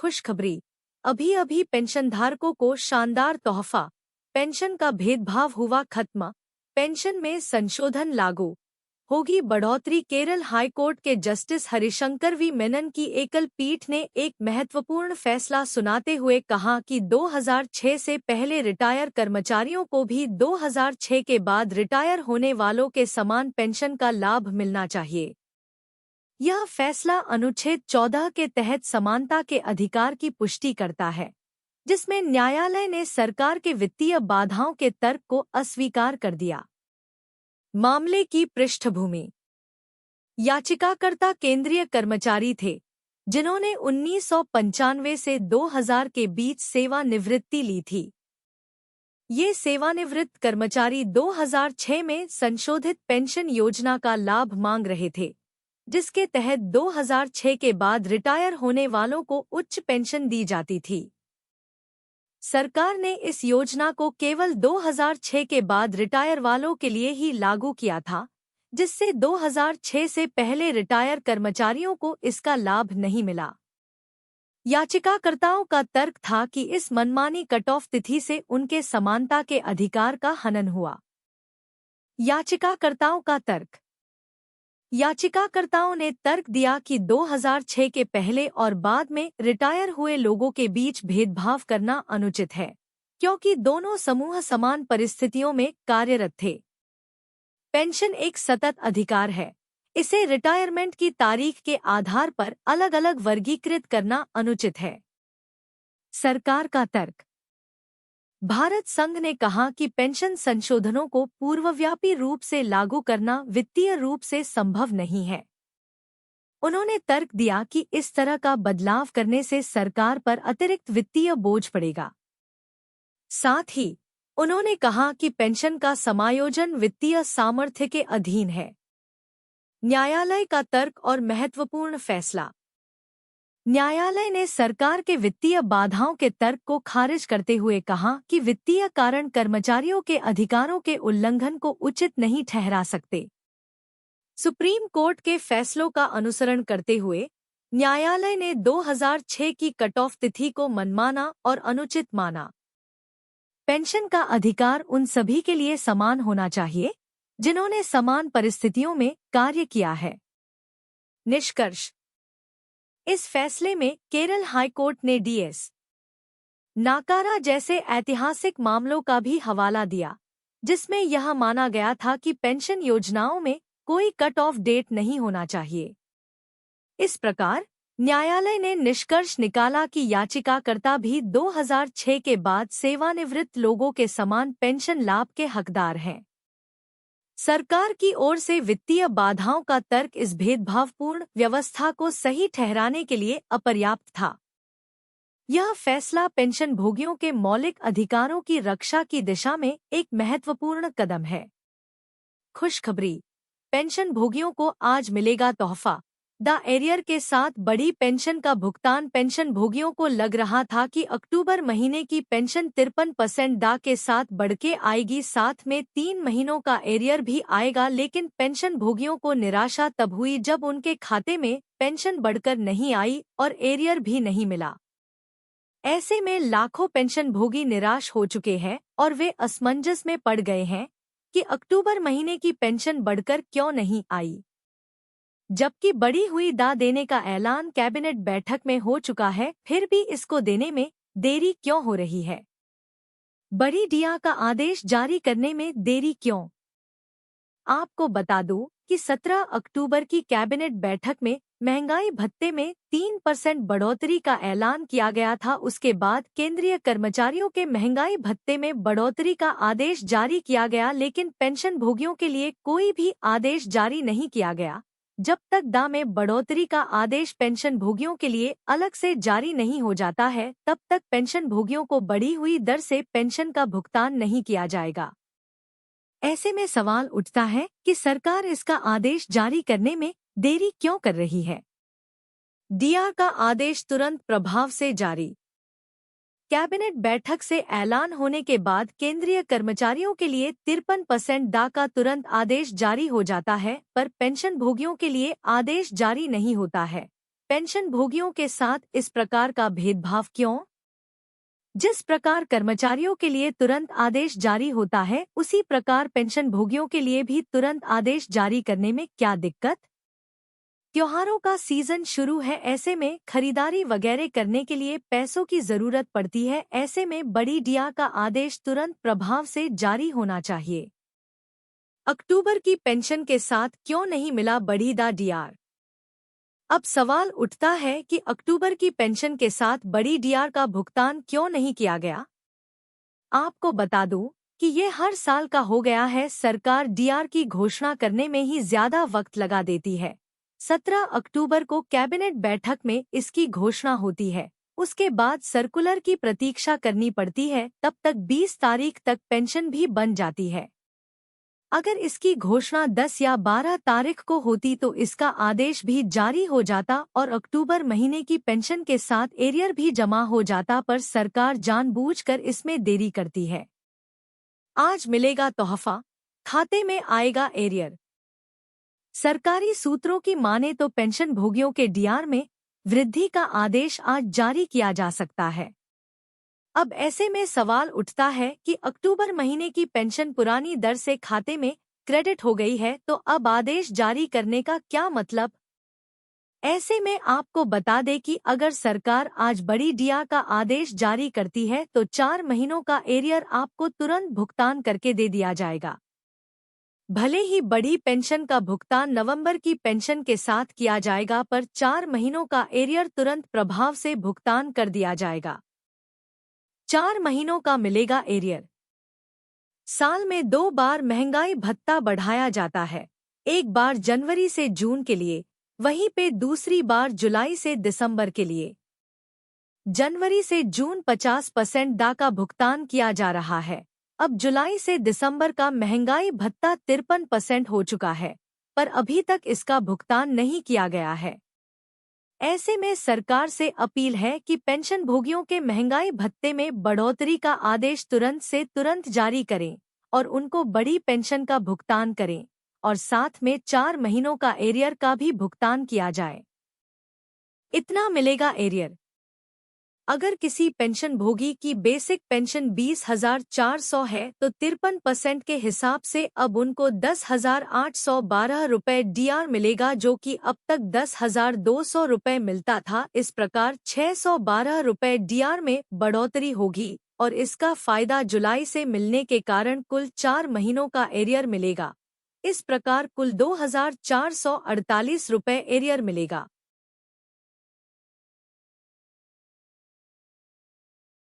खुशखबरी। अभी अभी पेंशनधारकों को शानदार तोहफा। पेंशन का भेदभाव हुआ खत्म। पेंशन में संशोधन लागू। होगी बढ़ोतरी। केरल हाईकोर्ट के जस्टिस हरिशंकर वी मेनन की एकल पीठ ने एक महत्वपूर्ण फैसला सुनाते हुए कहा कि 2006 से पहले रिटायर कर्मचारियों को भी 2006 के बाद रिटायर होने वालों के समान पेंशन का लाभ मिलना चाहिए। यह फैसला अनुच्छेद 14 के तहत समानता के अधिकार की पुष्टि करता है, जिसमें न्यायालय ने सरकार के वित्तीय बाधाओं के तर्क को अस्वीकार कर दिया। मामले की पृष्ठभूमि। याचिकाकर्ता केंद्रीय कर्मचारी थे, जिन्होंने 1995 से 2000 के बीच सेवानिवृत्ति ली थी। ये सेवानिवृत्त कर्मचारी 2006 में संशोधित पेंशन योजना का लाभ मांग रहे थे, जिसके तहत 2006 के बाद रिटायर होने वालों को उच्च पेंशन दी जाती थी। सरकार ने इस योजना को केवल 2006 के बाद रिटायर वालों के लिए ही लागू किया था, जिससे 2006 से पहले रिटायर कर्मचारियों को इसका लाभ नहीं मिला। याचिकाकर्ताओं का तर्क था कि इस मनमानी कट ऑफ तिथि से उनके समानता के अधिकार का हनन हुआ। याचिकाकर्ताओं का तर्क। याचिकाकर्ताओं ने तर्क दिया कि 2006 के पहले और बाद में रिटायर हुए लोगों के बीच भेदभाव करना अनुचित है, क्योंकि दोनों समूह समान परिस्थितियों में कार्यरत थे। पेंशन एक सतत अधिकार है। इसे रिटायरमेंट की तारीख के आधार पर अलग अलग वर्गीकृत करना अनुचित है। सरकार का तर्क। भारत संघ ने कहा कि पेंशन संशोधनों को पूर्वव्यापी रूप से लागू करना वित्तीय रूप से संभव नहीं है। उन्होंने तर्क दिया कि इस तरह का बदलाव करने से सरकार पर अतिरिक्त वित्तीय बोझ पड़ेगा। साथ ही उन्होंने कहा कि पेंशन का समायोजन वित्तीय सामर्थ्य के अधीन है। न्यायालय का तर्क और महत्वपूर्ण फैसला। न्यायालय ने सरकार के वित्तीय बाधाओं के तर्क को खारिज करते हुए कहा कि वित्तीय कारण कर्मचारियों के अधिकारों के उल्लंघन को उचित नहीं ठहरा सकते। सुप्रीम कोर्ट के फैसलों का अनुसरण करते हुए न्यायालय ने 2006 की कट ऑफ तिथि को मनमाना और अनुचित माना। पेंशन का अधिकार उन सभी के लिए समान होना चाहिए, जिन्होंने समान परिस्थितियों में कार्य किया है। निष्कर्ष। इस फैसले में केरल हाईकोर्ट ने डीएस नाकारा जैसे ऐतिहासिक मामलों का भी हवाला दिया, जिसमें यह माना गया था कि पेंशन योजनाओं में कोई कट ऑफ डेट नहीं होना चाहिए। इस प्रकार न्यायालय ने निष्कर्ष निकाला कि याचिकाकर्ता भी 2006 के बाद सेवानिवृत्त लोगों के समान पेंशन लाभ के हकदार हैं। सरकार की ओर से वित्तीय बाधाओं का तर्क इस भेदभावपूर्ण व्यवस्था को सही ठहराने के लिए अपर्याप्त था। यह फैसला पेंशन भोगियों के मौलिक अधिकारों की रक्षा की दिशा में एक महत्वपूर्ण कदम है। खुशखबरी। पेंशन भोगियों को आज मिलेगा तोहफा। द एरियर के साथ बड़ी पेंशन का भुगतान। पेंशन भोगियों को लग रहा था कि अक्टूबर महीने की पेंशन 53% दा के साथ बढ़ के आएगी, साथ में 3 महीनों का एरियर भी आएगा, लेकिन पेंशन भोगियों को निराशा तब हुई जब उनके खाते में पेंशन बढ़कर नहीं आई और एरियर भी नहीं मिला। ऐसे में लाखों पेंशन भोगी निराश हो चुके हैं और वे असमंजस में पड़ गए हैं कि अक्टूबर महीने की पेंशन बढ़कर क्यों नहीं आई, जबकि बढ़ी हुई दा देने का ऐलान कैबिनेट बैठक में हो चुका है, फिर भी इसको देने में देरी क्यों हो रही है? बड़ी डिया का आदेश जारी करने में देरी क्यों? आपको बता दूं कि 17 अक्टूबर की कैबिनेट बैठक में महंगाई भत्ते में 3% बढ़ोतरी का ऐलान किया गया था। उसके बाद केंद्रीय कर्मचारियों के महंगाई भत्ते में बढ़ोतरी का आदेश जारी किया गया, लेकिन पेंशन भोगियों के लिए कोई भी आदेश जारी नहीं किया गया। जब तक दा में बढ़ोतरी का आदेश पेंशन भोगियों के लिए अलग से जारी नहीं हो जाता है, तब तक पेंशन भोगियों को बढ़ी हुई दर से पेंशन का भुगतान नहीं किया जाएगा। ऐसे में सवाल उठता है कि सरकार इसका आदेश जारी करने में देरी क्यों कर रही है? डीआर का आदेश तुरंत प्रभाव से जारी। कैबिनेट बैठक से ऐलान होने के बाद केंद्रीय कर्मचारियों के लिए 53% दा का तुरंत आदेश जारी हो जाता है, पर पेंशन भोगियों के लिए आदेश जारी नहीं होता है। पेंशन भोगियों के साथ इस प्रकार का भेदभाव क्यों? जिस प्रकार कर्मचारियों के लिए तुरंत आदेश जारी होता है, उसी प्रकार पेंशन भोगियों के लिए भी तुरंत आदेश जारी करने में क्या दिक्कत? त्योहारों का सीजन शुरू है, ऐसे में खरीदारी वगैरह करने के लिए पैसों की जरूरत पड़ती है। ऐसे में बड़ी डीआर का आदेश तुरंत प्रभाव से जारी होना चाहिए। अक्टूबर की पेंशन के साथ क्यों नहीं मिला बढ़ीदा डीआर? अब सवाल उठता है कि अक्टूबर की पेंशन के साथ बड़ी डीआर का भुगतान क्यों नहीं किया गया। आपको बता दूं कि ये हर साल का हो गया है। सरकार डीआर की घोषणा करने में ही ज्यादा वक्त लगा देती है। 17 अक्टूबर को कैबिनेट बैठक में इसकी घोषणा होती है, उसके बाद सर्कुलर की प्रतीक्षा करनी पड़ती है, तब तक 20 तारीख तक पेंशन भी बन जाती है। अगर इसकी घोषणा 10 या 12 तारीख को होती तो इसका आदेश भी जारी हो जाता और अक्टूबर महीने की पेंशन के साथ एरियर भी जमा हो जाता, पर सरकार जानबूझकर इसमें देरी करती है। आज मिलेगा तोहफा, खाते में आएगा एरियर। सरकारी सूत्रों की माने तो पेंशन भोगियों के डीआर में वृद्धि का आदेश आज जारी किया जा सकता है। अब ऐसे में सवाल उठता है कि अक्टूबर महीने की पेंशन पुरानी दर से खाते में क्रेडिट हो गई है, तो अब आदेश जारी करने का क्या मतलब? ऐसे में आपको बता दें कि अगर सरकार आज बड़ी डीआर का आदेश जारी करती है तो 4 महीनों का एरियर आपको तुरंत भुगतान करके दे दिया जाएगा। भले ही बड़ी पेंशन का भुगतान नवंबर की पेंशन के साथ किया जाएगा, पर 4 महीनों का एरियर तुरंत प्रभाव से भुगतान कर दिया जाएगा। 4 महीनों का मिलेगा एरियर। साल में 2 बार महंगाई भत्ता बढ़ाया जाता है, एक बार जनवरी से जून के लिए, वहीं पे दूसरी बार जुलाई से दिसंबर के लिए। जनवरी से जून 50% दा का भुगतान किया जा रहा है। अब जुलाई से दिसंबर का महंगाई भत्ता 53% हो चुका है, पर अभी तक इसका भुगतान नहीं किया गया है। ऐसे में सरकार से अपील है कि पेंशन भोगियों के महंगाई भत्ते में बढ़ोतरी का आदेश तुरंत से तुरंत जारी करें और उनको बड़ी पेंशन का भुगतान करें, और साथ में 4 महीनों का एरियर का भी भुगतान किया जाए। इतना मिलेगा एरियर। अगर किसी पेंशन भोगी की बेसिक पेंशन 20,400 है तो 53% के हिसाब से अब उनको 10,812 रुपये डीआर मिलेगा, जो कि अब तक 10,200 रुपये मिलता था। इस प्रकार 612 रुपये डीआर में बढ़ोतरी होगी और इसका फायदा जुलाई से मिलने के कारण कुल 4 महीनों का एरियर मिलेगा। इस प्रकार कुल 2,448 रुपये एरियर मिलेगा।